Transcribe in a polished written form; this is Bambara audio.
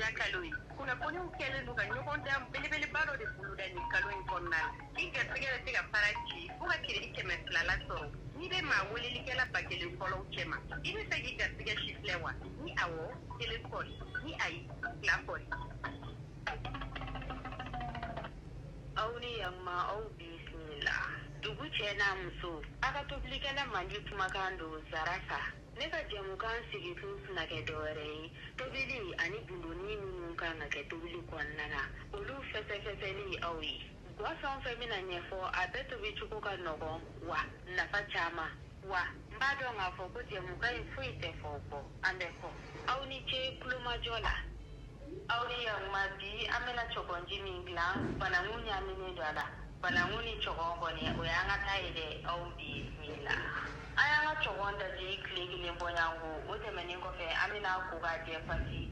na kaloi kuna poni ukele nuka nyokonda bele baro de buluda ni kaloi konna iga tegere tega parachi uga kire ikeme plala so ni be ma woli likela pakele follow chema ibe tegi ga tega shiflewa ni awo kele kori ni ai la kori auni yang ma au bismillah dugu chena mso aka toblikela mandi kumakando zarasa neka jamukan sigi na ke dore tobili ani buluni nunka na ke tobili kwanana olu fese awi gwa son femina nyefo abeto bichuko ka nogo wa nafa chama wa mbado ngafo ko jamuka ifuite foko andeko auni che kluma jola auni yang madi amena chokonji mingla banangunya mini dala bananguni chokongo ni oyanga taide au bismillah ayanga chokonda je kligi lembo yangu wote meningo fe amina kuga je pasi